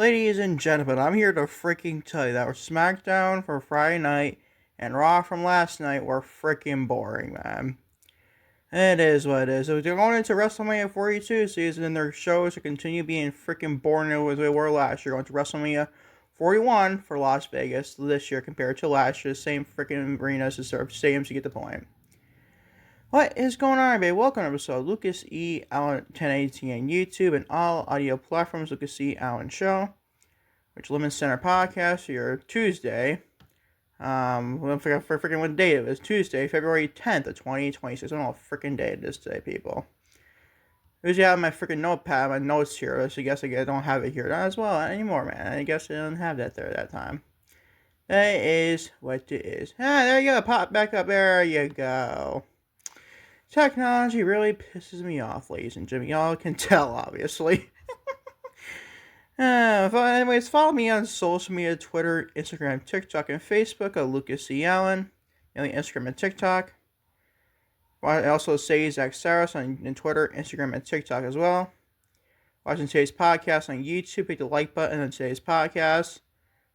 Ladies and gentlemen, I'm here to freaking tell you that SmackDown for Friday night and Raw from last night were freaking boring, man. It is what it is. So they're going into WrestleMania 42 season, and their shows will continue being freaking boring as they were last year. Going to WrestleMania 41 for Las Vegas this year compared to last year. Same freaking arenas and stadiums, you get the point. What is going on, everybody? Welcome to episode Lucas E. Allen 1080 on YouTube and all audio platforms. Lucas E. Allen Show, which LimitsCenter podcast for your Tuesday. I forgot freaking what date it was. Tuesday, February 10th of 2026. I don't know what freaking day it is today, people. Usually I have my freaking notepad, my notes here, so I guess I don't have it here. Not as well anymore, man. I guess I don't have that there that time. That is what it is. There you go. Pop back up. There you go. Technology really pisses me off, ladies and gentlemen. Y'all can tell, obviously. Anyways, follow me on social media, Twitter, Instagram, TikTok, and Facebook at Lucas E. Allen. Instagram and TikTok. I also say Zach Saris on Twitter, Instagram, and TikTok as well. Watching today's podcast on YouTube, hit the like button on today's podcast.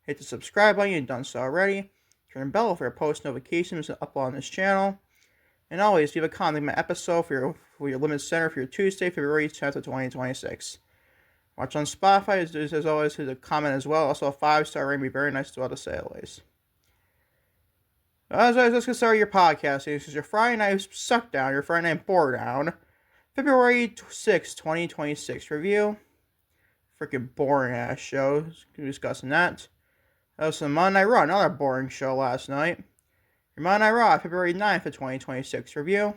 Hit the subscribe button if you've done so already. Turn the bell for your post notifications up on this channel. And always, leave a comment on my episode for your LimitsCenter for your Tuesday, February 10th of 2026. Watch on Spotify, as always, there's a comment as well. Also, a 5-star rating would be very nice to all to say, always. As always, let's get started your podcast. This is your Friday night suck down, your Friday night bore down. February 6th, 2026 review. Freaking boring ass show. We're discussing that. That was some Monday Night Raw, another boring show last night. Your Monday Night Raw, February 9th of 2026 review.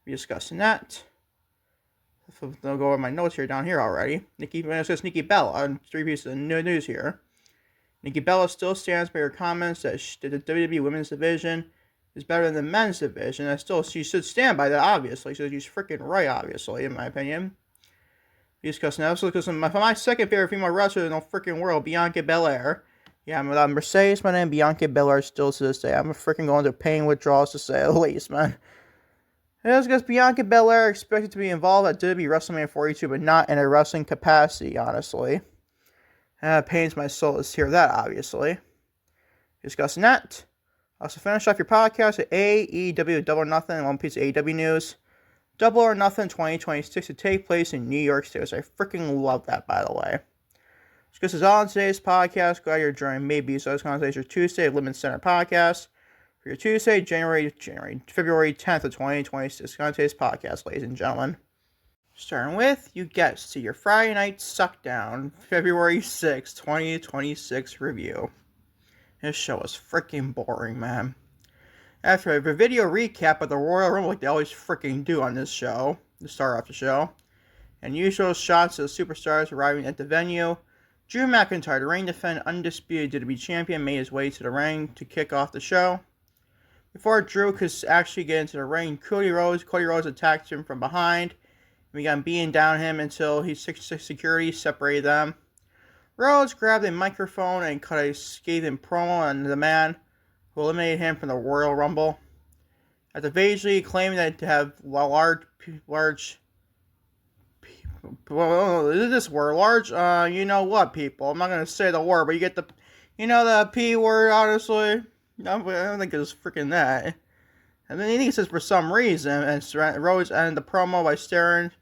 We're discussing that. I'll go over my notes here down here already. Nikki Bella on 3 pieces of news here. Nikki Bella still stands by her comments that the WWE Women's Division is better than the Men's Division. And still, she should stand by that, obviously. So she's freaking right, obviously, in my opinion. We're discussing that. Because my second favorite female wrestler in the freaking world, Bianca Belair. Yeah, I'm Mercedes, my name Bianca Belair still to this day. I'm freaking going through pain withdrawals to say the least, man. It's because Bianca Belair expected to be involved at WWE WrestleMania 42, but not in a wrestling capacity, honestly. It pains my soul to hear that, obviously. Discussing that. Also, finish off your podcast at AEW Double Or Nothing and one piece of AEW news. Double or Nothing 2026 to take place in New York State. So I freaking love that, by the way. This is all on today's podcast. Glad you're joining me. So it's going to say your Tuesday LimitsCenter podcast. For your Tuesday, February 10th of 2026. On today's podcast, ladies and gentlemen. Starting with, you guessed, to your Friday night suckdown, February 6th, 2026 review. This show was freaking boring, man. After a video recap of the Royal Rumble, like they always freaking do on this show, to start off the show, and usual shots of the superstars arriving at the venue, Drew McIntyre, the reigning defending undisputed WWE champion, made his way to the ring to kick off the show. Before Drew could actually get into the ring, Cody Rhodes attacked him from behind and began beating down him until security separated them. Rhodes grabbed a microphone and cut a scathing promo on the man who eliminated him from the Royal Rumble. After vaguely claiming that to have large, you know what, people? I'm not going to say the word, but you get the P word, honestly. I don't think it's freaking that. And then he says for some reason, and Rhodes ended the promo by stared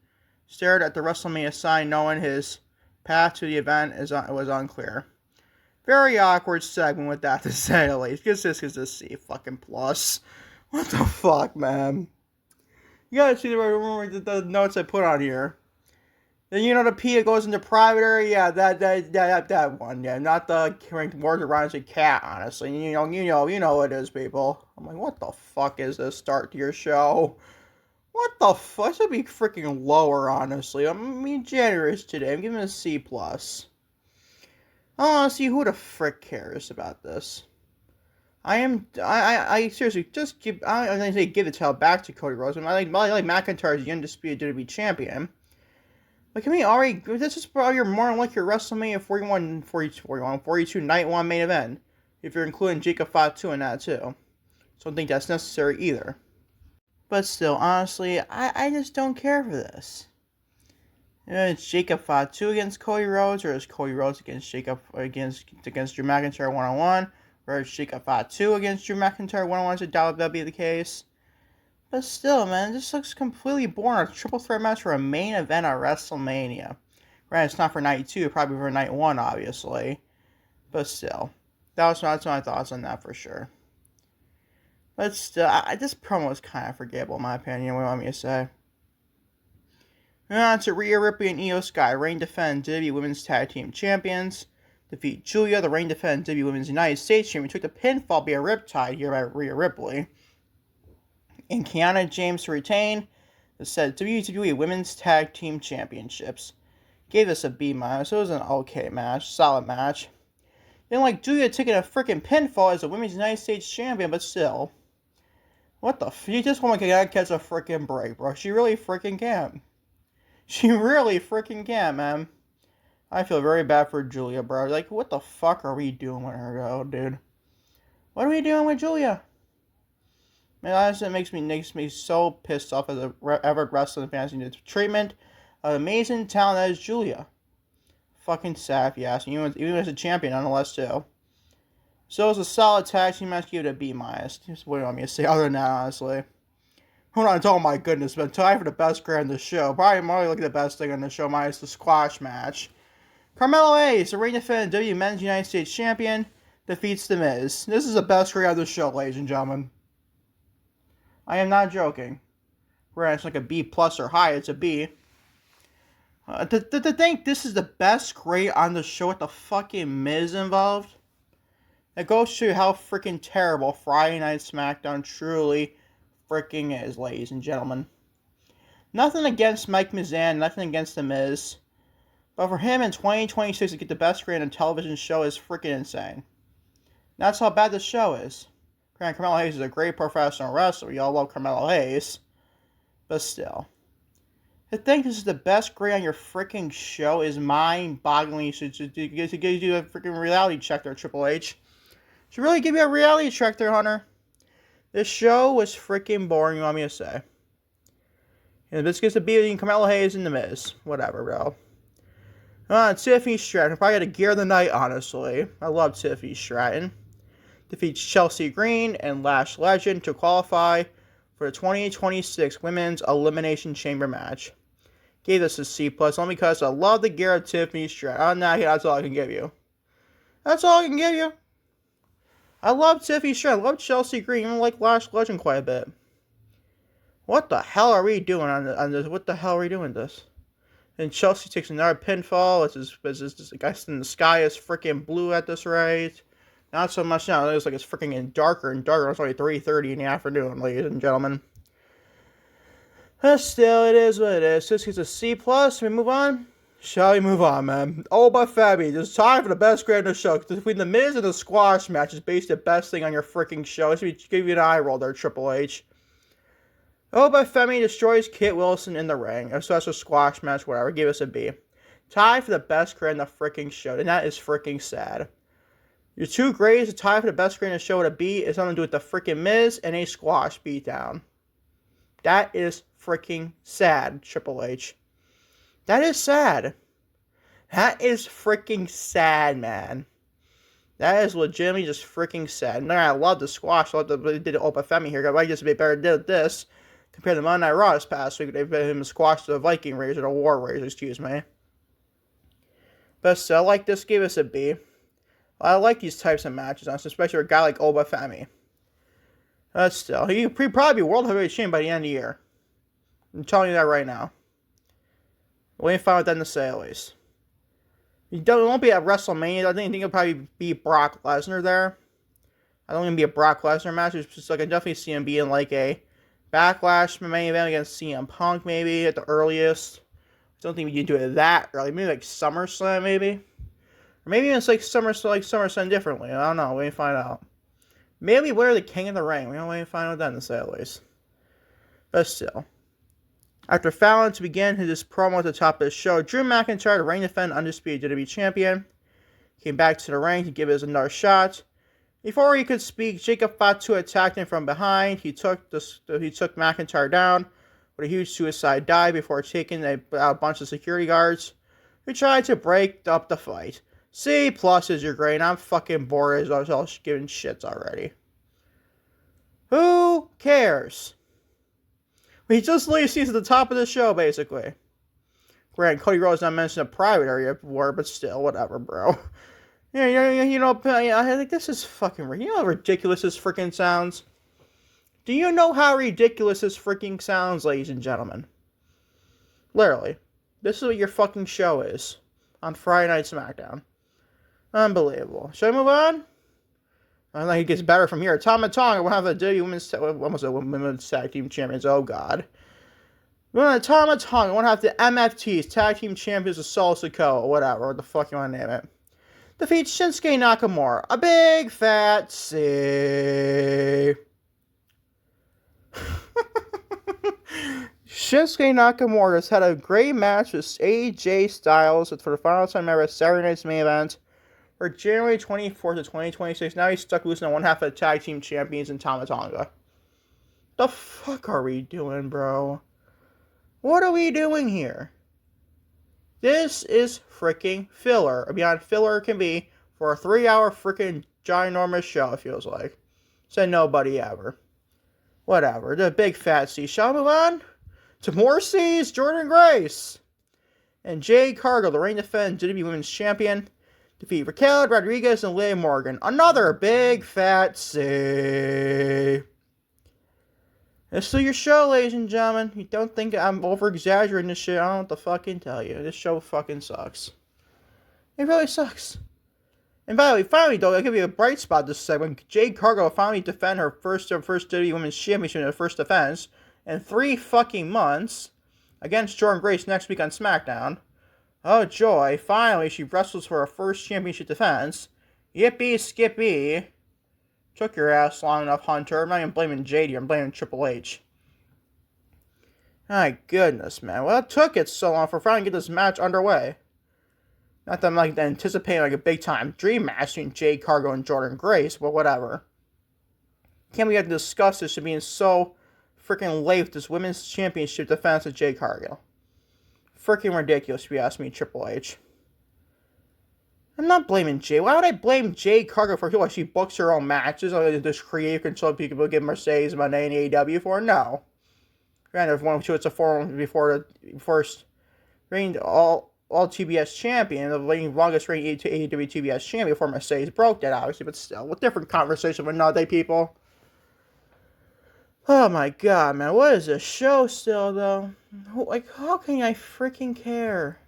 at the WrestleMania sign, knowing his path to the event was unclear. Very awkward segment with that, to say the least. This is a C fucking plus. What the fuck, man? You gotta see the notes I put on here. Then the P that goes into private area, yeah, that one, yeah, not the words around a cat, honestly. You know what it is, people. I'm like, what the fuck is this start to your show? What the fuck? It should be freaking lower, honestly. I'm being generous today. I'm giving it a C plus. I want to see who the frick cares about this. I seriously just give the title back to Cody Rhodes. I like McIntyre as the undisputed WWE champion. But can we already, this is probably more like your WrestleMania 42 night one main event. If you're including Jacob Fatu in that too. So I don't think that's necessary either. But still, honestly, I just don't care for this. It's Jacob Fatu against Cody Rhodes, or is Cody Rhodes against Drew McIntyre 1-on-1, or is Jacob Fatu against Drew McIntyre 1-on-1? Is it WWE the case? But still, man, this looks completely boring. A triple threat match for a main event at WrestleMania. Right, it's not for night 2, probably for night 1, obviously. But still, that's my thoughts on that for sure. But still, this promo was kind of forgettable, in my opinion. What do you want me to say? Moving on to Rhea Ripley and Io Sky. Reign defend WWE Women's Tag Team Champions. Defeat Julia, the reign defend WWE Women's United States Champion. Took the pinfall via Riptide here by Rhea Ripley. And Kiana James to retain the said WWE Women's Tag Team Championships. Gave us a B-. It was an okay match. Solid match. Then like Julia taking a freaking pinfall as a Women's United States Champion, but still. What the f***? You just want to catch a freaking break, bro. She really freaking can. She really freaking can, man. I feel very bad for Julia, bro. Like, what the fuck are we doing with her, though, dude? What are we doing with Julia? Man, honestly, it makes me so pissed off as a ever wrestling fan. The treatment of amazing talent that is Julia. Fucking sad, if you ask me. Even as a champion, nonetheless, too. So it was a solid tag team match. Give it a B-. Just what do you want me to say other than that, honestly? Hold on, oh my goodness, but time for the best grade on the show. Probably more like the best thing on the show, minus the squash match. Carmelo Hayes, the reigning defending WWE Men's United States Champion, defeats The Miz. This is the best grade on the show, ladies and gentlemen. I am not joking. Whereas it's like a B+ or high, it's a B. To think this is the best grade on the show with the fucking Miz involved, it goes to show you how freaking terrible Friday Night SmackDown truly freaking is, ladies and gentlemen. Nothing against Mike Mizan, nothing against The Miz. But for him in 2026 to get the best grade on a television show is freaking insane. That's how bad the show is. Granted, Carmelo Hayes is a great professional wrestler. Y'all love Carmelo Hayes. But still. To think this is the best grade on your freaking show is mind-boggling. You should do a freaking reality check there, Triple H. Should really give you a reality check there, Hunter. This show was freaking boring, you want me to say. And this gets to be between Carmelo Hayes and The Miz. Whatever, bro. Tiffany Stratton. Probably had a gear of the night, honestly. I love Tiffany Stratton. Defeats Chelsea Green and Lash Legend to qualify for the 2026 Women's Elimination Chamber match. Gave this a C+, only because I love the gear of Tiffany Stratton. That's all I can give you. That's all I can give you. I love Tiffany Stratton. I love Chelsea Green. I even like Lash Legend quite a bit. What the hell are we doing on this? What the hell are we doing this? And Chelsea takes another pinfall. This guy in the sky is freaking blue at this rate. Not so much now. It looks like it's freaking getting darker and darker. It's only 3:30 in the afternoon, ladies and gentlemen. But still, it is what it is. This gets a C+. We move on? Shall we move on, man? Oh, but Fabi, it's time for the best grade of the show. Between The Miz and the squash match is basically the best thing on your freaking show. It's going to give you an eye roll there, Triple H. Oh, but Femi destroys Kit Wilson in the ring. So that's a squash match, whatever. Give us a B. Tie for the best grade on the freaking show. And that is freaking sad. Your two grades to tie for the best grade on the show with a B is something to do with the freaking Miz and a squash beatdown. That is freaking sad, Triple H. That is sad. That is freaking sad, man. That is legitimately just freaking sad. No, I love the squash. I love they did Opa Femi here. I just be better did this compared to Monday Night Raw this past week. They've been him squash to the Viking Raiders or the War Raiders, excuse me. But still, I like this. Give us a B. I like these types of matches, especially for a guy like Oba Femi. Still, he'll probably be World Heavyweight Champion by the end of the year. I'm telling you that right now. We ain't find what that to say, at least. It won't be at WrestleMania. I think it'll probably be Brock Lesnar there. I don't think it'll be a Brock Lesnar match. It's just like I definitely see him being like a Backlash main event against CM Punk, maybe at the earliest. I don't think we can do it that early. Maybe like SummerSlam, maybe. Or maybe even it's like SummerSlam differently. I don't know. We ain't find out. Maybe wear the King of the Ring. We don't wait to find out what that to say, at least. But still. After Fallon to begin his promo at the top of the show, Drew McIntyre, the reigning defending undisputed WWE champion, came back to the ring to give us another shot. Before he could speak, Jacob Fatu attacked him from behind. He took McIntyre down with a huge suicide dive before taking a bunch of security guards who tried to break up the fight. C+ is your grade. I'm fucking bored as I was all giving shits already. Who cares? We just leave seats at the top of the show, basically. Granted, Cody Rhodes not mentioned a private area before, but still, whatever, bro. I think this is fucking... You know how ridiculous this freaking sounds? Do you know how ridiculous this freaking sounds, ladies and gentlemen? Literally. This is what your fucking show is. On Friday Night SmackDown. Unbelievable. Shall we move on? I think it gets better from here. Tama Tonga will have the WWE Women's Tag Team Champions. Oh, God. Tama Tonga will have the MFT's Tag Team Champions of Solo Sikoa, whatever, what the fuck you want to name it. Defeats Shinsuke Nakamura. A big fat C. Shinsuke Nakamura has had a great match with AJ Styles for the final time ever at Saturday Night's main event for January 24th of 2026. Now he's stuck losing one half of the Tag Team Champions in Tama Tonga. The fuck are we doing, bro? What are we doing here? This is freaking filler. Beyond filler it can be for a 3-hour freaking ginormous show, it feels like. Said nobody ever. Whatever. The big fat C. Shall we move on? To more C's, Jordan Grace. And Jade Cargill, the reigning defending WWE Women's Champion, defeat Raquel Rodriguez and Liv Morgan. Another big fat C. This is your show, ladies and gentlemen. You don't think I'm over-exaggerating this shit? I don't know what to fucking tell you. This show fucking sucks. It really sucks. And by the way, finally, though, I'll give you a bright spot this segment. Jade Cargill will finally defend her first WWE Women's Championship in her first defense in 3 fucking months against Jordan Grace next week on SmackDown. Oh, joy. Finally, she wrestles for her first championship defense. Yippee skippy. Took your ass long enough, Hunter. I'm not even blaming Jade here. I'm blaming Triple H. My goodness, man. Well, it took it so long for finally get this match underway. Not that I'm anticipating a big time dream match between Jade Cargill and Jordan Grace, but whatever. Can't we have to discuss this being so freaking late with this women's championship defense of Jade Cargill? Freaking ridiculous, if you ask me, Triple H. I'm not blaming Jade. Why would I blame Jade Cargill for what she books her own matches? This creative control people give Mercedes Monday and AEW for? No. Granted, if it's a forum before the first reigned all TBS champion, the longest reigning AEW TBS champion before Mercedes broke that, obviously, but still, a different conversation with not they people. Oh my god, man, what is this show still, though? How can I freaking care?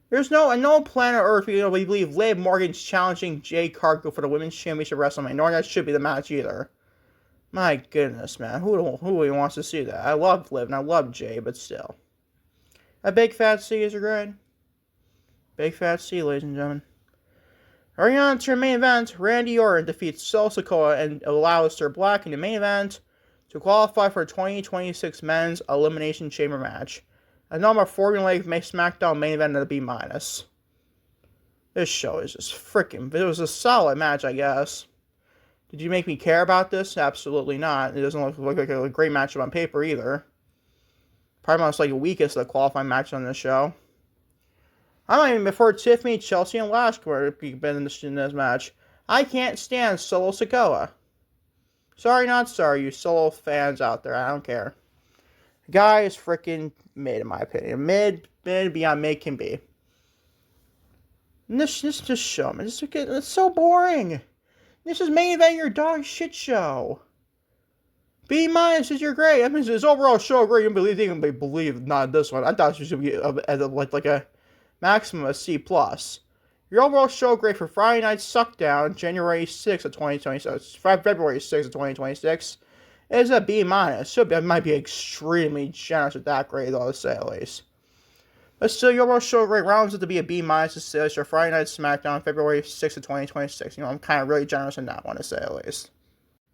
There's no planet Earth we believe Liv Morgan's challenging Jade Cargill for the Women's Championship WrestleMania, nor that should be the match either. My goodness, man, who wants to see that? I love Liv and I love Jade, but still. A big fat C is your grade. Big fat C, ladies and gentlemen. Hurrying on to your main event, Randy Orton defeats Solo Sikoa and Aleister Black in the main event to qualify for a 2026 Men's Elimination Chamber match. A number 40-leg SmackDown main event at a B-. This show is just freaking... It was a solid match, I guess. Did you make me care about this? Absolutely not. It doesn't look like a great matchup on paper either. Probably most like the weakest of the qualifying matches on this show. I don't even before Tiffany, Chelsea, and Lashley have been in this match. I can't stand Solo Sikoa. Sorry, not sorry, you Solo fans out there. I don't care. The guy is freaking mid, in my opinion. Mid beyond mid can be. And this just show, man. It's so boring. This is main event your dog shit show. B- is your grade. I mean, his overall show grade. You can believe not this one. I thought it should be like a maximum of C+. Your overall show grade for Friday Night Suckdown, January 6th of 2026, February 6th of 2026, is a B-. Might be extremely generous with that grade, though, to say at least. But still, your overall show grade rounds it to be a B- to say your Friday Night Smackdown, February 6th of 2026. I'm kind of really generous in that one, to say at least.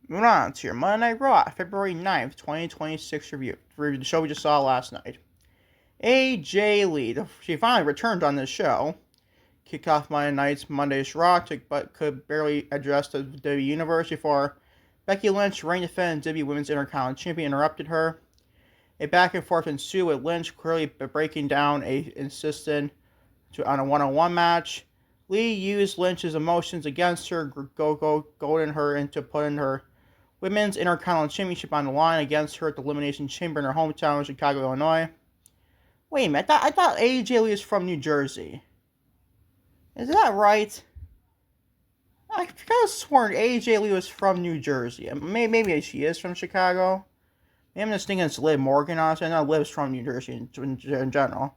Moving on to your Monday Night Raw, February 9th, 2026 review. The show we just saw last night. AJ Lee, she finally returned on this show. Kicked off Monday's Raw, but could barely address the WWE Universe before Becky Lynch, reigning defending WWE Women's Intercontinental Champion, interrupted her. A back and forth ensued with Lynch clearly breaking down on a one-on-one match. Lee used Lynch's emotions against her, goading her into putting her Women's Intercontinental Championship on the line against her at the Elimination Chamber in her hometown of Chicago, Illinois. Wait a minute, I thought AJ Lee was from New Jersey. Is that right? I could have sworn AJ Lee was from New Jersey. Maybe she is from Chicago. Maybe I'm just thinking it's Liv Morgan, honestly. I know Liv's from New Jersey in general.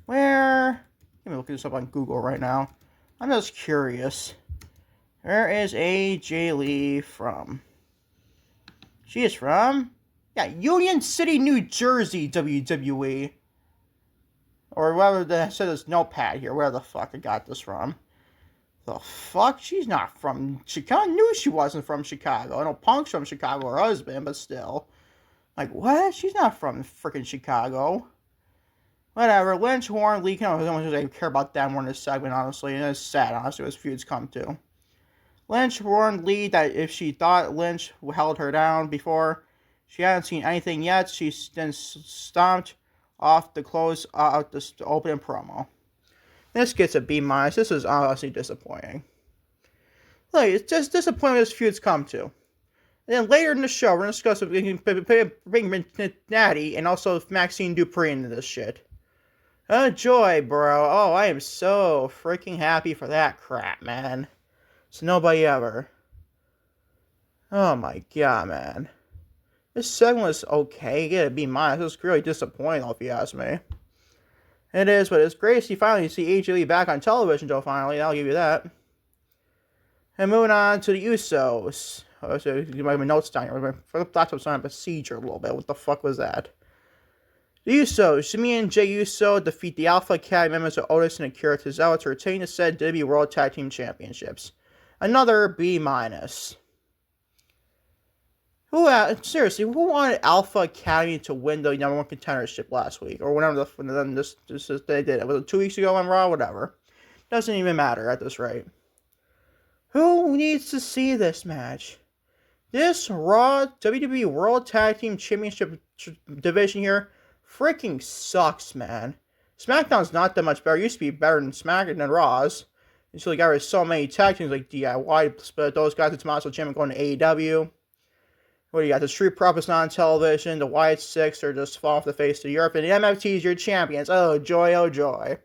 Let me look this up on Google right now. I'm just curious. Where is AJ Lee from? She is from, Union City, New Jersey, WWE. Or whatever that said this notepad here, where the fuck I got this from. The fuck? She's not from Chicago. I knew she wasn't from Chicago. I know Punk's from Chicago, her husband, but still. Like, what? She's not from freaking Chicago. Whatever. Lynch, Warren, Lee, I don't really care about that more in this segment, honestly. And it's sad, honestly, what feuds come to. Lynch warned Lee that if she thought Lynch held her down before, she hadn't seen anything yet. She then stomped off to close out the opening promo. This gets a B-. This is honestly disappointing. Like, it's just disappointing this feud's come to. And then later in the show, we're going to discuss bring Natty and also Maxine Dupree into this shit. Oh, joy, bro. Oh, I am so freaking happy for that crap, man. It's nobody ever. Oh my god, man. This segment was okay. Get a B-. It was really disappointing, if you ask me. It is, but it's great to see finally see AJ Lee back on television, Joe, finally. I'll give you that. And moving on to the Usos. Oh, so you might have notes down here. For the laptop's on procedure a little bit. What the fuck was that? The Usos. Jimmy and Jey Uso defeat the Alpha Academy members of Otis and Akira Tozawa to retain the said WWE World Tag Team Championships. Another B-. Seriously, who wanted Alpha Academy to win the number one contendership last week? Or whenever they did it. Was it 2 weeks ago on Raw? Whatever. Doesn't even matter at this rate. Who needs to see this match? This Raw WWE World Tag Team Championship division here freaking sucks, man. SmackDown's not that much better. It used to be better than SmackDown than Raw's. Until they got rid of so many tag teams like DIY, split those guys to Tommaso Ciampa going to AEW. What do you got? The Street Profits not on television. The Wyatt Six are just fall off the face of Europe. And the MFT's your champions. Oh, joy, oh, joy.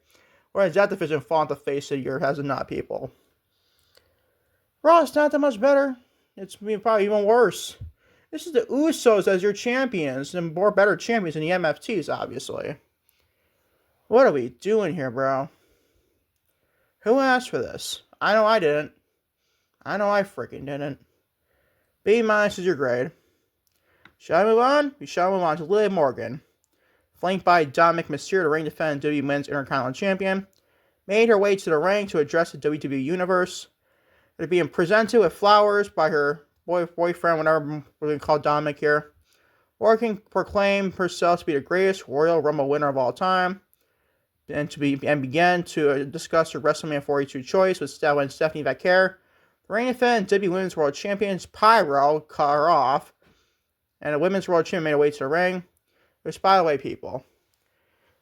Why does that division fall off the face of Europe? Has it not, people? Raw's not that much better. It's probably even worse. This is the Usos as your champions. And more better champions than the MFTs, obviously. What are we doing here, bro? Who asked for this? I know I didn't. I know I freaking didn't. B- is your grade. Shall we move on? We shall move on to Liv Morgan. Flanked by Dominic Mysterio, the reigning defending WWE Men's Intercontinental Champion, made her way to the ring to address the WWE Universe. They're being presented with flowers by her boyfriend, whatever we're going to call Dominic here. Morgan proclaimed herself to be the greatest Royal Rumble winner of all time. And began to discuss her WrestleMania 42 choice with Stephanie Vaquer. The reigning defending WWE Women's World Champions Pyro cut her off, and the Women's World Champion made her way to the ring. Which, by the way, people,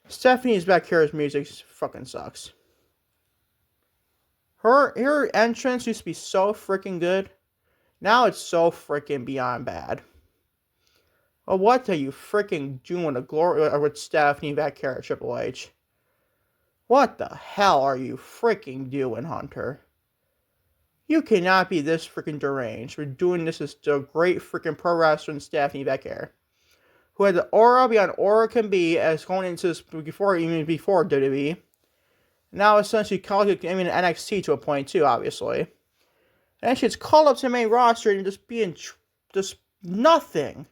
Stephanie's Vaquer's music fucking sucks. Her entrance used to be so freaking good. Now it's so freaking beyond bad. Well, what are you freaking doing with Stephanie Vaquer, Triple H? What the hell are you freaking doing, Hunter? You cannot be this freaking deranged. We're doing this as the great freaking pro wrestler Stephanie Vaquer, who had the aura beyond aura can be as going into this before WWE. Now essentially called NXT to a point too, obviously. And she's called up to the main roster and just being just nothing.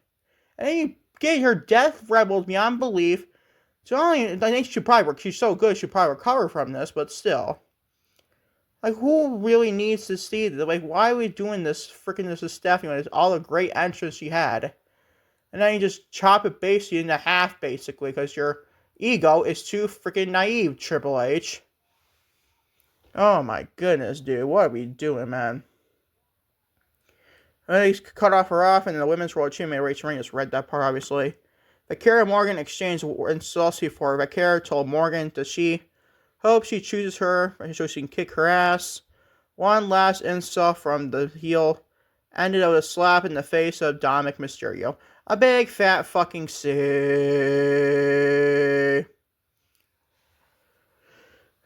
And then you get her death rebels beyond belief. So I think she's so good she'll probably recover from this, but still. Like, who really needs to see this? Like, why are we doing this this is Stephanie when it's all the great entrance she had? And then you just chop it basically into half, basically, because your ego is too freaking naive, Triple H. Oh my goodness, dude. What are we doing, man? And they cut her off, and then the Women's World Champion, Rachel Ring, just read that part, obviously. Vaquera and Morgan exchanged insults before Vaquera told Morgan that she hopes she chooses her so she can kick her ass. One last insult from the heel ended with a slap in the face of Dominic Mysterio. A big fat fucking C.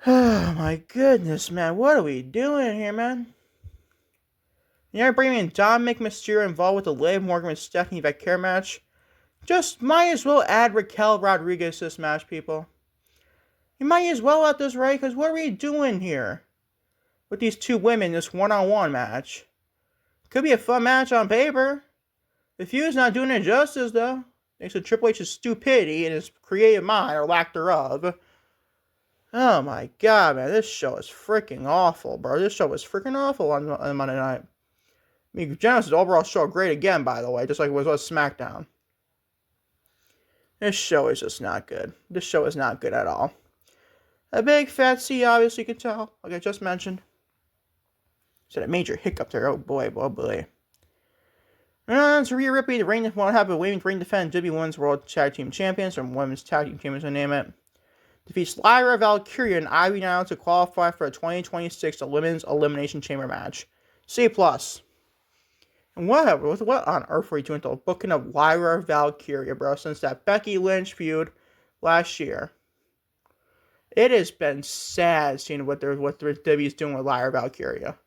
Oh my goodness, man. What are we doing here, man? You're bringing Dominic Mysterio involved with the Liv Morgan and Stephanie Vaquera match. Just might as well add Raquel Rodriguez to this match, people. You might as well at this, right? Because what are we doing here with these two women, this one-on-one match? Could be a fun match on paper. The feud's not doing it justice, though. Thanks to Triple H's stupidity and his creative mind, or lack thereof. Oh my god, man. This show is freaking awful, bro. This show was freaking awful on Monday night. I mean, Genesis' overall show great again, by the way, just like it was SmackDown. This show is just not good. This show is not good at all. A big fat C, obviously, you can tell, like I just mentioned. Said a major hiccup there. Oh boy, oh boy. And Rhea Ripley, the reign won't have a women's reign defend WWE Women's World Tag Team Champions, or Women's Tag Team Champions, I name it. Defeats Lyra Valkyria and Ivy Nile to qualify for a 2026 Women's Elimination Chamber match. C+. And what on earth were you doing to the booking of Lyra Valkyria, bro, since that Becky Lynch feud last year? It has been sad seeing what WWE's doing with Lyra Valkyria.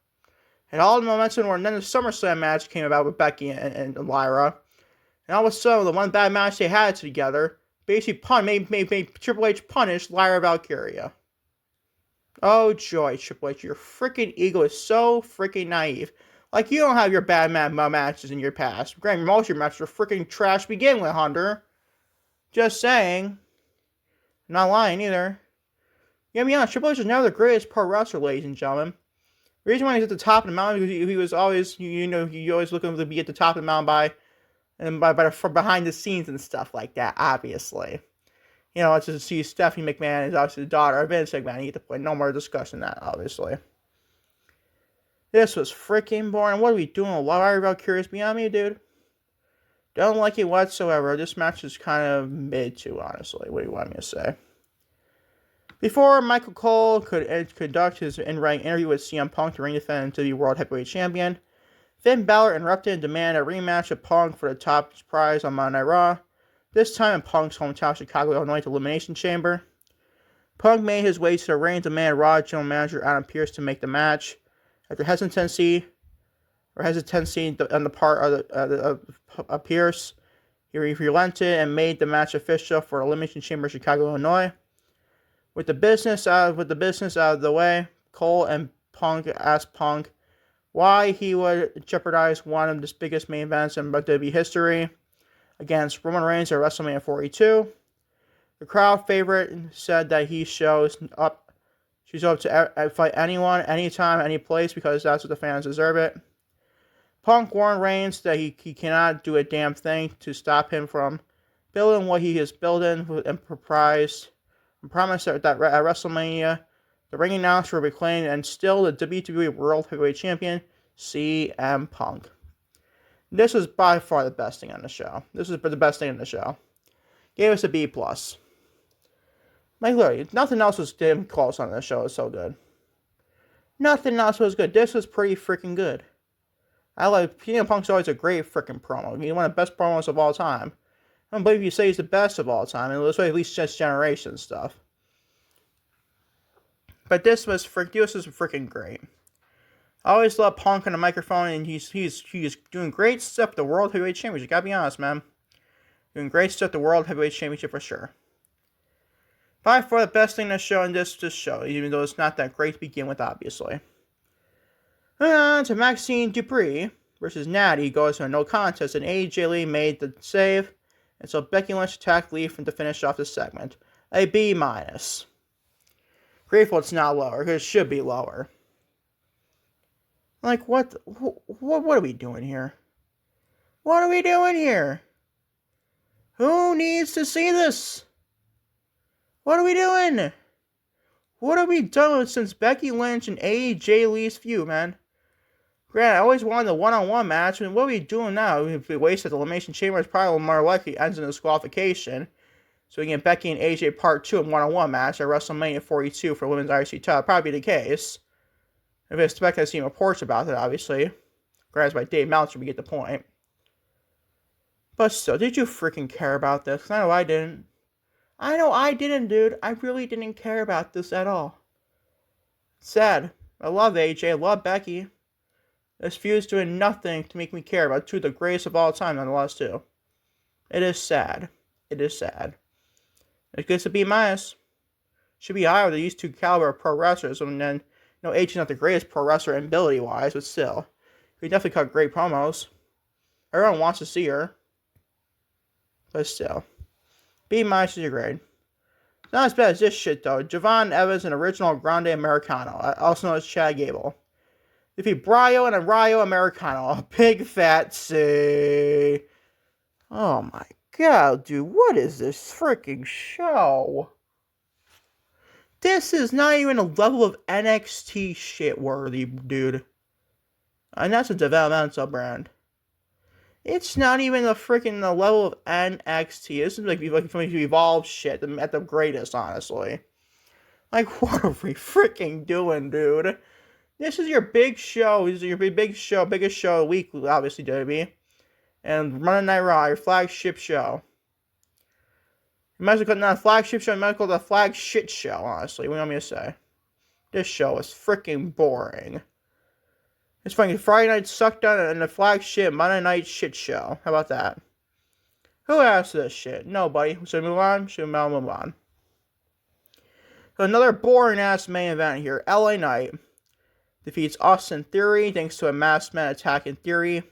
And all the momentum, and then the SummerSlam match came about with Becky and Lyra. And all of a sudden, the one bad match they had together basically made Triple H punish Lyra Valkyria. Oh joy, Triple H, your freaking ego is so freaking naive. Like, you don't have your bad matches in your past. Granted, most of your matches were freaking trash to begin with, Hunter. Just saying. I'm not lying either. You gotta be honest, Triple H is never the greatest pro wrestler, ladies and gentlemen. The reason why he's at the top of the mountain is he was always, you always looking to be at the top of the mountain by behind the scenes and stuff like that, obviously. It's just see Stephanie McMahon is obviously the daughter of Vince McMahon. You get the point. No more discussion that, obviously. This was freaking boring. What are we doing? Lyra Valkyria's beyond me, dude. Don't like it whatsoever. This match is kind of mid, too, honestly. What do you want me to say? Before Michael Cole could conduct his in-ring interview with CM Punk to ring defend to the World Heavyweight Champion, Finn Balor interrupted and demanded a rematch of Punk for the top prize on Monday Night Raw, this time in Punk's hometown, Chicago, Illinois, to Elimination Chamber. Punk made his way to the ring to demand Raw General Manager Adam Pearce to make the match. After hesitancy on the part of Pearce, he relented and made the match official for Elimination Chamber, Chicago, Illinois. With the business out of the way, Cole and Punk asked Punk why he would jeopardize one of the biggest main events in WWE history against Roman Reigns at WrestleMania 42. The crowd favorite said that he shows up to fight anyone, anytime, any place, because that's what the fans deserve it. Punk warned Reigns that he cannot do a damn thing to stop him from building what he is building and promised that at WrestleMania, the ring announcer will be claimed and still the WWE World Heavyweight Champion, CM Punk. This was by far the best thing on the show. This was the best thing on the show. Gave us a B+. Like, literally, nothing else was damn close on this show. It was so good. Nothing else was good. This was pretty freaking good. I like, Punk's always a great freaking promo. He's one of the best promos of all time. I don't believe you say he's the best of all time, and this way at least just generation stuff. But this was freaking great. I always love Punk on the microphone, and he's doing great stuff at the World Heavyweight Championship. Gotta be honest, man. Doing great stuff at the World Heavyweight Championship for sure. By far the best thing in the show in this show, even though it's not that great to begin with, obviously. Moving on to Maxine Dupree versus Natty goes to a no contest, and AJ Lee made the save. And so Becky Lynch attacked Lee to finish off this segment. A B-. Grateful it's not lower, because it should be lower. Like, what are we doing here? What are we doing here? Who needs to see this? What are we doing? What have we done since Becky Lynch and AJ Lee's feud, man? Granted, I always wanted a one-on-one match. I mean, what are we doing now? If we wasted the Elimination Chamber, it's probably more likely ends in disqualification. So we can get Becky and AJ Part 2 in one-on-one match at WrestleMania 42 for Women's IC title. Probably be the case. If I expect I've seen reports about it, obviously. Granted, by Dave Meltzer, we get the point. But still, did you freaking care about this? I know I didn't. I know I didn't, dude. I really didn't care about this at all. Sad. I love AJ. I love Becky. This feud's doing nothing to make me care about two of the greatest of all time, nonetheless, too. It is sad. It is sad. It gets a B-. Should be higher than these two caliber pro wrestlers. And then, AJ's not the greatest pro wrestler ability-wise, but still. He definitely cut great promos. Everyone wants to see her. But still. B- is your grade. It's not as bad as this shit, though. Javon Evans, an original Grande Americano, also known as Chad Gable. Defeat Brio and a Rayo Americano. A big fat C. Oh my god, dude. What is this freaking show? This is not even a level of NXT shit worthy, dude. And that's a developmental brand. It's not even the level of NXT. This is like Evolve shit at the greatest, honestly. Like, what are we freaking doing, dude? This is your big show. This is your big show, biggest show of the week, obviously, WWE. And Monday Night Raw, your flagship show. You might as well call it not a flagship show, you might as well call it a flag shit show, honestly. What do you want me to say? This show is freaking boring. It's funny, Friday night sucked on and the flagship Monday night shit show. How about that? Who asked this shit? Nobody. Should we move on? Move on. So another boring ass main event here. LA Knight defeats Austin Theory thanks to a masked man attacking Theory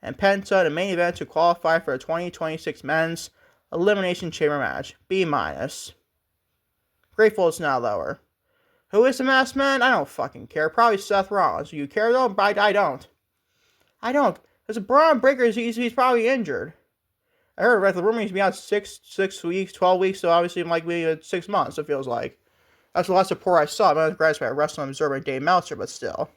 and Penta, the main event to qualify for the 2026 Men's Elimination Chamber match. B-. Grateful it's not lower. Who is the masked man? I don't fucking care. Probably Seth Rollins. Do you care though? I don't. I don't. Because Braun Breaker, he's probably injured. I heard the rumor he's been out 6 weeks, 12 weeks, so obviously like maybe 6 months, it feels like. That's the last report I saw. I'm not grasped by Wrestling Observer and Dave Meltzer, but still.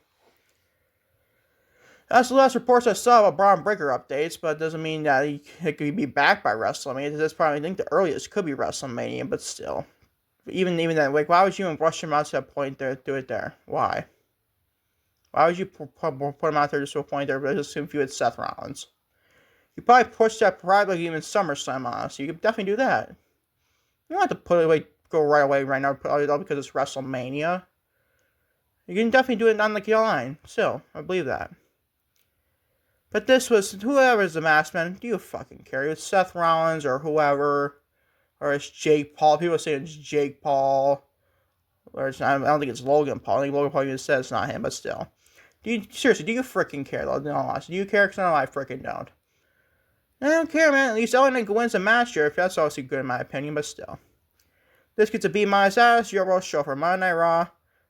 That's the last reports I saw about Braun Breaker updates, but it doesn't mean that he could be back by WrestleMania. That's probably, I think the earliest could be WrestleMania, but still. Even then, like, why would you even rush him out to that point there, do it there? Why? Why would you put him out there just to a point there, but just assume you had Seth Rollins? You probably push that probably even SummerSlam, honestly. You could definitely do that. You don't have to go right away right now because it's WrestleMania. You can definitely do it on the line. Still, I believe that. But this was, whoever's the masked man, do you fucking care? It's Seth Rollins or whoever. Or it's Jake Paul. People say it's Jake Paul. Or it's, I don't think it's Logan Paul. I think Logan Paul even said it's not him, but still. Seriously, do you freaking care, though? No, do you care? Because no, I freaking don't. I don't care, man. At least LA Knight wins the match here. If that's obviously good in my opinion, but still. This gets a B- as your Raw show for Monday Night Raw.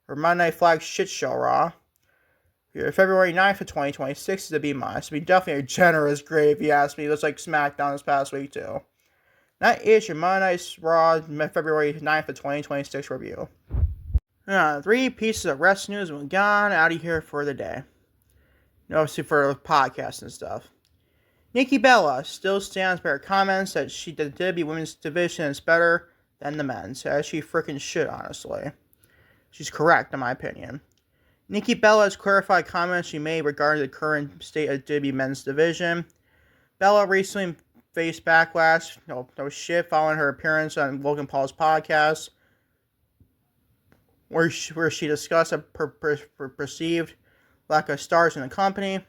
Or Monday Night Flag Shit Show Raw. Here, February 9th of 2026 is a B-. It'd be definitely a generous grade if you ask me. It looks like SmackDown this past week, too. That is your Monday Night Raw February 9th of 2026 review. 3 pieces of wrestling news and we're gone out of here for the day. Obviously for the podcast and stuff. Nikki Bella still stands by her comments that the WWE Women's Division is better than the men's, as she freaking should, honestly. She's correct, in my opinion. Nikki Bella has clarified comments she made regarding the current state of WWE Men's Division. Bella recently faced backlash, no shit, following her appearance on Logan Paul's podcast, where she discussed a perceived lack of stars in the company.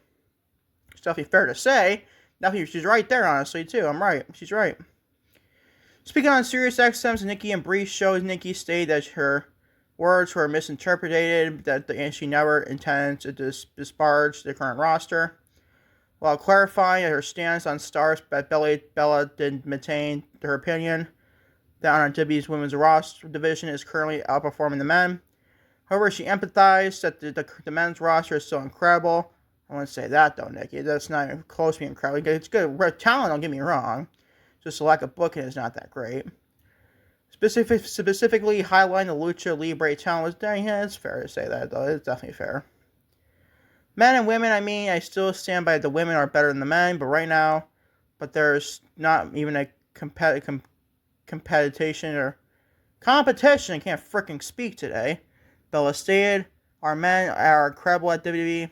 It's definitely fair to say. Definitely, she's right there, honestly, too. I'm right. She's right. Speaking on SiriusXM's Nikki and Bree show, Nikki stated that her words were misinterpreted, that she never intended to disparage the current roster. While clarifying her stance on stars, Bella did maintain her opinion that on WWE's women's roster division is currently outperforming the men. However, she empathized that the men's roster is so incredible. I wouldn't say that, though, Nikki. That's not even close to being incredible. It's good talent, don't get me wrong. Just the lack of booking is not that great. Specifically highlighting the Lucha Libre talent was, yeah, it's fair to say that, though. It's definitely fair. Men and women, I still stand by the women are better than the men, but right now, there's not even a competition or competition. I can't freaking speak today. Bella stated, our men are incredible at WWE,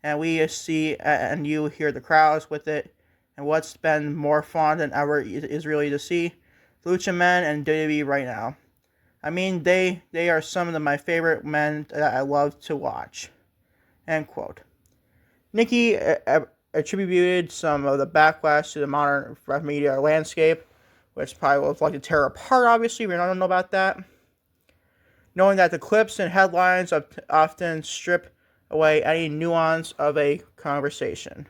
and we see and you hear the crowds with it. And what's been more fun than ever is really to see Lucha men and WWE right now. They are some of my favorite men that I love to watch. End quote. Nikki attributed some of the backlash to the modern media landscape, which probably would like to tear apart, obviously. We don't know about that. Knowing that the clips and headlines often strip away any nuance of a conversation.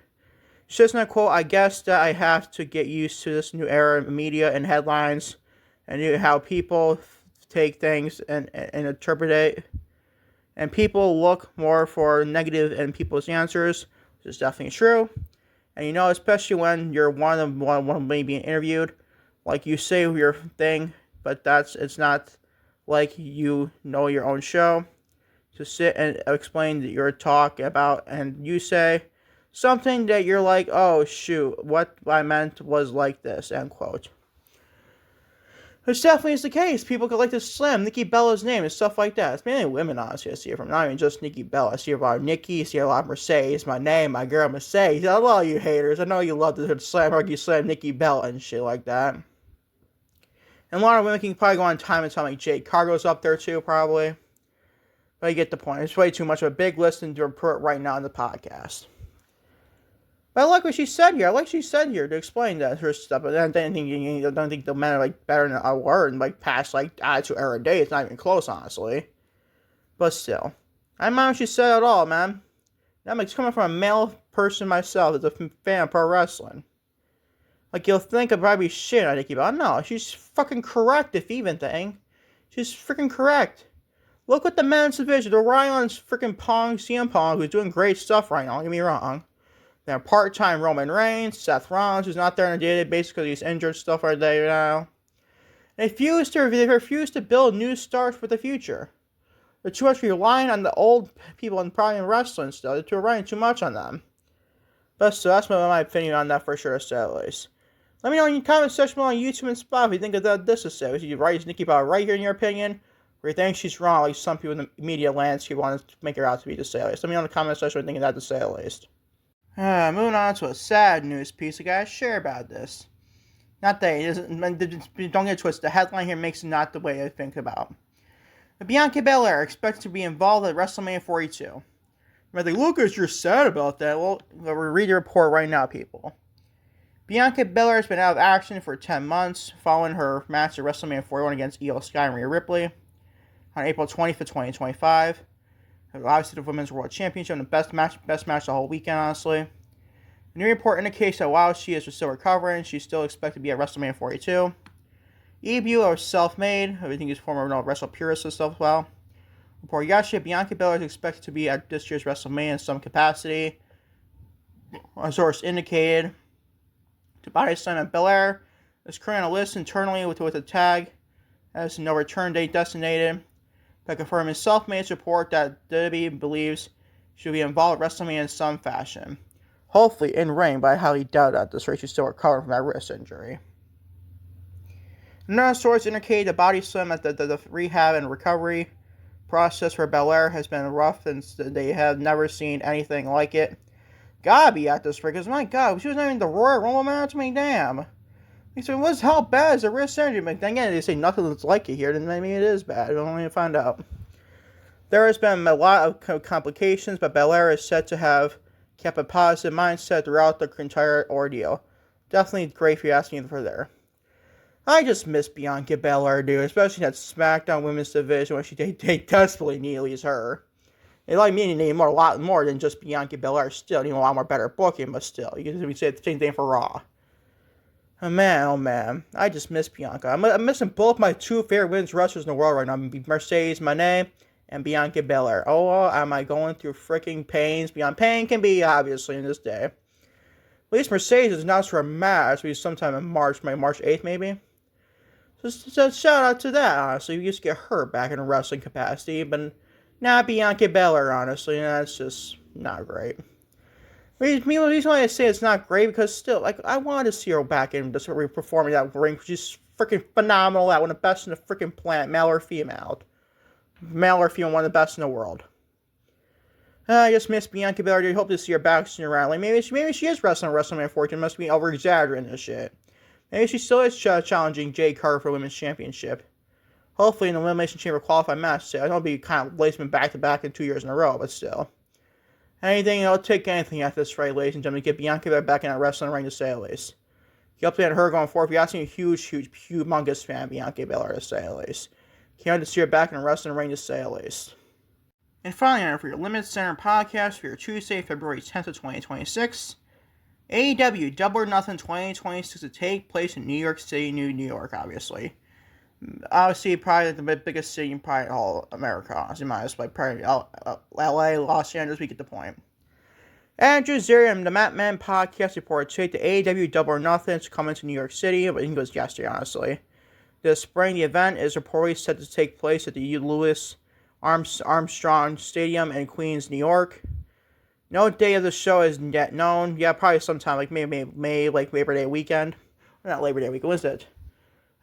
She says, and I quote, I guess that I have to get used to this new era of media and headlines and how people take things and interpret it. And people look more for negative in people's answers, which is definitely true. And especially when you're one of me being interviewed, like you say your thing, but it's not like your own show. To sit and explain your talk about, and you say something that you're like, oh shoot, what I meant was like this, end quote. Which definitely is the case. People could like to slam Nikki Bella's name and stuff like that. It's mainly women, honestly, I see it from. Not even just Nikki Bella. I see a lot of Nikki, I see a lot of Mercedes, my name, my girl Mercedes. A lot of you haters. I know you love to slam Nikki Bella and shit like that. And a lot of women can probably go on time and time like Jade Cargo's up there too, probably. But you get the point. It's way too much of a big list to put right now in the podcast. But I like what she said here. To explain that her stuff. But I don't think the men are like better than I were in like past like Attitude Era day. It's not even close, honestly. But still, I don't mind what she said at all, man. It's coming from a male person myself that's a fan of pro wrestling. Like you'll think I'd probably shit on Nikki Bella. No, she's fucking correct. If even thing, she's freaking correct. Look at the men's division. They're relying on freaking CM Pong, who's doing great stuff right now. Don't get me wrong. They're part-time Roman Reigns, Seth Rollins, who's not there on a day-to-day basis because he's injured stuff right there now. They refuse to build new stars for the future. They're too much relying on the old people and probably in wrestling still. They're relying too much on them. But so that's my opinion on that for sure, to say at least. Let me know in the comment section below on YouTube and Spotify if you think of this to say. Is you right, Nikki Bella right here in your opinion? Or you think she's wrong, like some people in the media landscape want to make her out to be, to say at least. Let me know in the comment section what you think of that, to say at least. Moving on to a sad news piece I gotta share about this. Not that it isn't, don't get twisted. The headline here makes it not the way I think about. Bianca Belair expected to be involved at WrestleMania 42. Like, Lucas, you're sad about that. Well, we'll read the report right now, people. Bianca Belair has been out of action for 10 months following her match at WrestleMania 41 against Io Sky and Rhea Ripley on April 20th, 2025. Obviously, the Women's World Championship and the best match the whole weekend, honestly. The new report indicates that while she is still recovering, she's still expected to be at WrestleMania 42. EBU are self-made. Everything is former wrestle purists and stuff as well. Report yesterday, Bianca Belair is expected to be at this year's WrestleMania in some capacity. A source indicated to body slam at Belair is currently on a list internally with a tag as no return date designated. But confirming self-made report that WWE believes she'll be involved at WrestleMania in some fashion. Hopefully in ring, but I highly doubt at this rate she's still recovering from that wrist injury. Another source indicated the body slam at the rehab and recovery process for Belair has been rough and they have never seen anything like it. Gotta be at this rate, because my god, she was not even the Royal Rumble match, damn. So what's how bad is the wrist injury? But then again, they say nothing that's like it here, then maybe it is bad. We'll only find out. There has been a lot of complications, but Belair is said to have kept a positive mindset throughout the entire ordeal. Definitely great if you ask me for there. I just miss Bianca Belair, dude, especially that SmackDown Women's Division when they desperately need her. They like me to need a lot more than just Bianca Belair. Still, need a lot more better booking, but still, you can say the same thing for Raw. Oh man, I just miss Bianca. I'm missing both my two favorite women's wrestlers in the world right now. Mercedes Moné and Bianca Belair. Oh, am I going through freaking pains beyond pain can be, obviously, in this day. At least Mercedes is announced for a match, maybe sometime in March 8th, maybe. So shout out to that, honestly. We used to get her back in a wrestling capacity, but not Bianca Belair, honestly. That's just Not great. The reason why I say it's not great because still, like, I wanted to see her back in just performing that ring, which is freaking phenomenal. That one of the best in the freaking planet, male or female. Male or female, one of the best in the world. I just miss Bianca Belair. I hope to see her back soon around. Like, maybe she is wrestling WrestleMania 14. Must be over-exaggerating this shit. Maybe she still is challenging Jade Carter for Women's Championship. Hopefully in the Elimination Chamber qualified match. I know it'll be kind of placement back-to-back in 2 years in a row, but still. Anything, I'll take anything at this rate, ladies and gentlemen, to get Bianca Belair back in that wrestling ring to say at least. Keep updating her going forward. If you're asking a humongous fan of Bianca Belair to say at least. Can't wait to see her back in the wrestling ring to say at least. And finally, for your LimitsCenter podcast for your Tuesday, February 10th of 2026, AEW Double or Nothing 2026 to take place in New York City, New York, obviously. Obviously, probably the biggest city in probably all America, honestly, minus like probably LA, Los Angeles, we get the point. Andrew Zarian, the Matt Man podcast report today the AEW Double or Nothing is coming to New York City. I think it was yesterday, honestly. This spring, the event is reportedly set to take place at the Louis Armstrong Stadium in Queens, New York. No day of the show is yet known. Yeah, probably sometime like May, like Labor Day weekend. Not Labor Day weekend, what is it?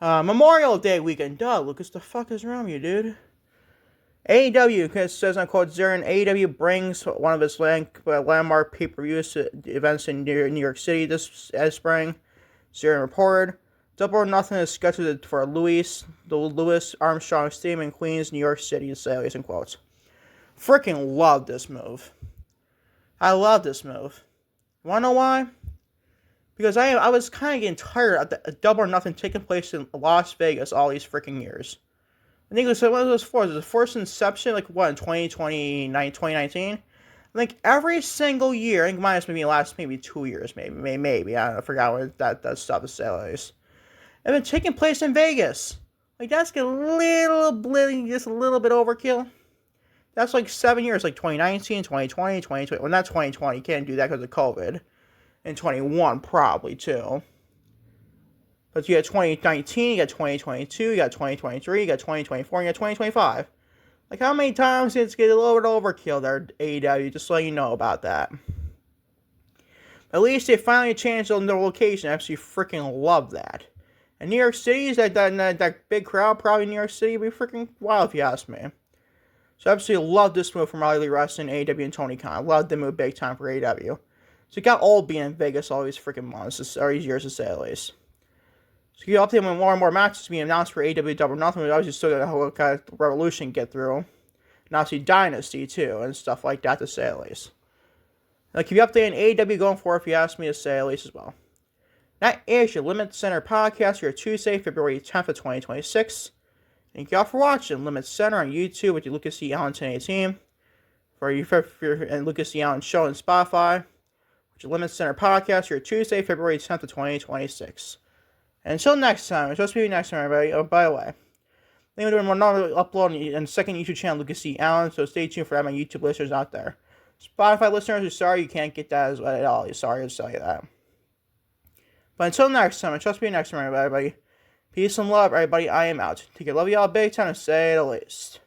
Memorial Day weekend. Duh, Lucas, the fuck is wrong with you, dude? AEW, says on quote, Zarian, AEW brings one of its landmark pay-per-view events in New York City this spring. Zarian reported. Double or Nothing is scheduled for the Louis Armstrong Stadium in Queens, New York City, to say at least in quotes. Freaking love this move. I love this move. Wanna know why? Because I was kind of getting tired of the Double or Nothing taking place in Las Vegas all these freaking years. I think it was, what was this for? Was it the first inception, like what, in 2019? I think every single year, I think minus maybe the last maybe 2 years, maybe. I don't know, I forgot what that stuff is at least. And been taking place in Vegas. Like, that's just a little bit overkill. That's like 7 years, like 2019, 2020, 2020. Well, not 2020, you can't do that because of COVID. And 21, probably, too. But you got 2019, you got 2022, you got 2023, you got 2024, and you got 2025. Like, how many times did it get a little bit overkill there, AEW? Just so you know about that. At least they finally changed their location. I absolutely freaking love that. And New York City, that big crowd, probably New York City, would be freaking wild if you ask me. So I absolutely love this move from Riley Wrestling, AEW, and Tony Khan. Love the move big time for AEW. So it got old being in Vegas all these freaking months, or these years to say at least. So you update when more and more matches being announced for AEW Double or Nothing. We obviously still got a whole kind of Revolution get through. And obviously Dynasty too, and stuff like that to say at least. I'll keep you updating AEW going forward if you ask me to say at least as well. That is your LimitsCenter podcast for your Tuesday, February 10th of 2026. Thank you all for watching LimitsCenter on YouTube with your Lucas E. Allen 1018. And Lucas E. Allen Show on Spotify. With your LimitsCenter podcast for your Tuesday, February 10th of 2026. And until next time, it's supposed to be next time, everybody. Oh, by the way, I'm doing another upload on the second YouTube channel, Lucas E. Allen, so stay tuned for that, my YouTube listeners out there. Spotify listeners, you're sorry you can't get that at all. You're sorry to tell you that. But until next time, it's supposed to be next time, everybody. Peace and love, everybody. I am out. Take care. Love you all big time, to say the least.